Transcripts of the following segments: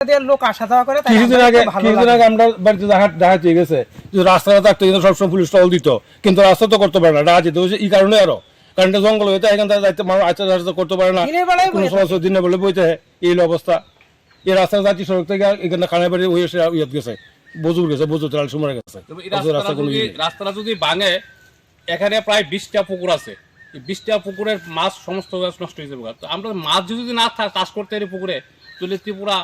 লোক আসা যাওয়া করে। কিছুদিন আগে আমরা বাড়িতে দেখা গেছে যে রাস্তাটা থাকতো কিন্তু সবসময় পুলিশ টহল দিত, কিন্তু রাস্তা তো করতে পারে না, ডাকা যেতে হয়েছে এই কারণে। আরো কারণ জঙ্গল হইতে এখান থেকে যাইতে মানুষ আচ্ছা করতে পারে না, কোনো সমস্যা দিনে বলে বইতে এই অবস্থা। এই রাস্তা জাতীয় সড়ক থেকে এখানে খানায় বাড়ি হয়ে ইয়াত গেছে, বজুর গেছে, বজুর তেল সময় গেছে। রাস্তাটা যদি ভাঙে, এখানে প্রায় 20টা পুকুর আছে, 20টা পুকুরের মাছ সমস্ত নষ্ট হয়ে যাবে। তো আমরা মাছ যদি না চাষ করতে পারি পুকুরে, তাহলে ত্রিপুরা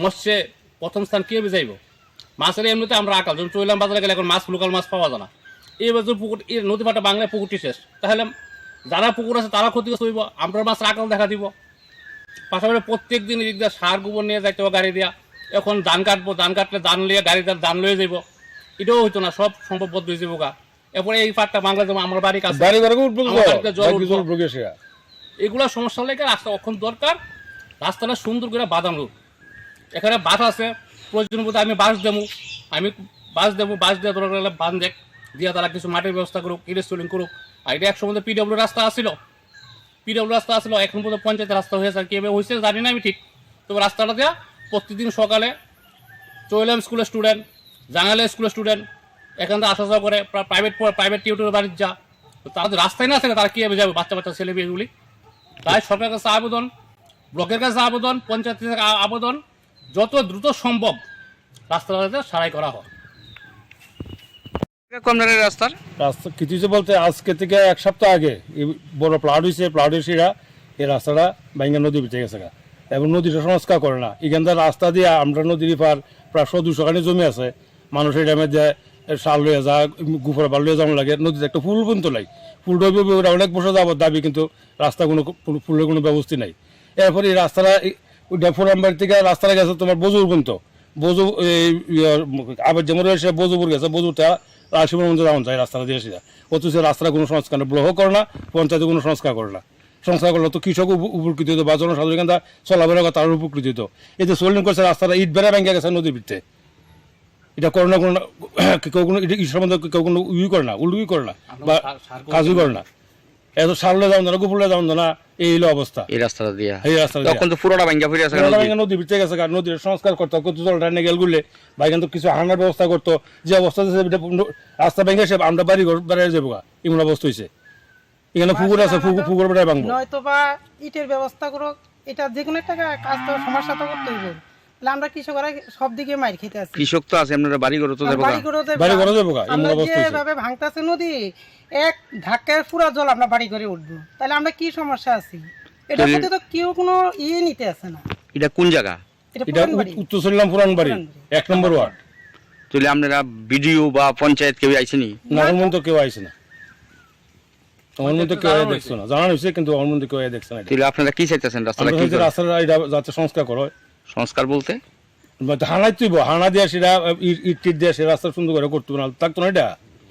মৎস্যে প্রথম স্থান কে যাইব? মাছের এমনিতে আমরা আকাল যখন চইলাম বাজারে গেলে এখন মাছ লোকাল মাছ পাওয়া যায় না। এই বছর পুকুর নদী ভাটা বাংলায় পুকুরটি শেষ, তাহলে যারা পুকুর আছে তারা ক্ষতিগ্রস্ত হইব, আমরা মাছের আকাল দেখা দিব। পাশাপাশি প্রত্যেক দিন এদিক দিয়ে সার গোবর নিয়ে যাইতে হবে গাড়ি দিয়া। এখন ধান কাটবো, ধান কাটলে ধান লিয়ে গাড়ি ধান লয়ে যাইব, এটাও হইতো না, সব সম্ভব বদ্ধ হয়ে যাবো গা। এরপরে এই পাটটা বাংলা যেমন আমার বাড়ির কাছে এগুলা সমস্যা লেগে রাস্তা অখন দরকার, রাস্তাটা সুন্দর করে বাঁধানো। এখানে বাস আছে, প্রয়োজন বোধ আমি বাস দেবো, বাস দেওয়া দরকার হলে বান দেখ দিয়া তারা কিছু মাটির ব্যবস্থা করুক, ইরেস্টোরিং করুক। আর এটা এক সময় পিডব্লিউ রাস্তা আসছিল, এখন পর্যন্ত পঞ্চায়েতের রাস্তা হয়েছে, কীভাবে হয়েছে জানি না আমি ঠিক। তবে রাস্তাটা দেওয়া প্রতিদিন সকালে চৈলাম স্কুলের স্টুডেন্ট, জাঙ্গালে স্কুলের স্টুডেন্ট এখান থেকে আসা যাওয়া করে, প্রাইভেট টিউটরের বাড়ির যা, তারা যদি রাস্তায় না থাকে তারা কীভাবে যাবে বাচ্চা ছেলে মেয়েগুলি? তাই সরকারের কাছে আবেদন, ব্লকের কাছে আবেদন, পঞ্চায়েতের কাছে আবেদন, যত দ্রুত সম্ভব রাস্তাটা সারাই করা হয়। রাস্তা কিছু বলতে আজকে থেকে এক সপ্তাহ আগে বড় প্লাট হয়েছে, এই রাস্তাটা বাইঙ্গা নদী বেঁচে গেছে এবং নদীটা সংস্কার করে না। এখানকার রাস্তা দিয়ে আমরা নদীর পার প্রায় 100-200 খানি জমি আছে, মানুষ এই টাইমে যে সার লইয়া যা গুফর বার লইয়া যাওয়া লাগে, নদীতে একটা ফুল পর্যন্ত নাই, ফুল ডবে ওরা অনেক বছর যাবত দাবি, কিন্তু রাস্তা কোনো ফুলের কোনো ব্যবস্থা নাই। এরপরে এই রাস্তাটা ফোরামবাড়ি থেকে রাস্তাটা গেছে তোমার বজুর পর্যন্ত, বজু আবার যেমন রয়েছে বজুপুর গেছে, বজুরটা রাশিমার মধ্যে যাওয়া যায় রাস্তাটা দিয়ে সেটা, অথচ রাস্তাটা কোনো সংস্কার নেই, ব্লকও করে না, পঞ্চায়েতে কোনো সংস্কার করে না। সংস্কার করলে তো কৃষক উপকৃত হতো বা জনসাধারণ এখান চলাফেরা করে তার উপকৃত হতো। এই যে সোলিং করছে রাস্তাটা ইট বেড়া ভেঙে গেছে নদীর ভিতরে, এটা করে না, কেউ কোনো এটা সম্বন্ধে কেউ কোনো করে না, উল্টুই করে না বা কাজই করে না। এত সারলে যাও না, গোপুরলে যাও না, এই হলো অবস্থা এই রাস্তাটা দিয়ে। নদীর ভিতরে গেছে, নদীর সংস্কার করতো, কত জল টানে গেল গুলে বা এখান তো কিছু হানার ব্যবস্থা করতো, যে অবস্থা রাস্তা ভেঙে সে আমরা বাড়ি ঘর বেড়ে যাবো, এমন অবস্থা হয়েছে। এখানে পুকুর আছে, পুকুর বেড়ায় ভাঙবো, নয়তো বা ইটের ব্যবস্থা করো, এটা যে কোনো একটা কাজ তো সমস্যা তো করতেই হবে। আমরা কৃষকরা সব দিকে মাইর খেতে আছি, কৃষক তো আছে, আপনারা বাড়ি ঘর তো যাবো, যেভাবে ভাঙতেছে নদী, এক ধাক্কায় পুরা জল আমরা বাড়ি করে উঠবো, তাহলে আমরা কি সমস্যা আছি? এটার প্রতি তো কেউ কোনো নিতে আসে না। এটা কোন জায়গা? এটা উত্তর চললাম পুরান বাড়ি 1 নম্বর ওয়ার্ড। তাহলে আপনারা বিডিও বা পঞ্চায়েত কেউ আইসেনি? না, আমার মধ্যে কেউ আইসে না, আমার মধ্যে কেউ দেখছো না, জানা হয়েছে কিন্তু আমার মধ্যে কেউ দেখছে না। তাহলে আপনারা কি চাইতেছেন? রাস্তাটা যাতে সংস্কার করো। সংস্কার বলতে হানা তুইব, হানা দিয়া সেটা ইট টিট দিয়া সে রাস্তা সুন্দর করে করতে না, থাকতো না এটা।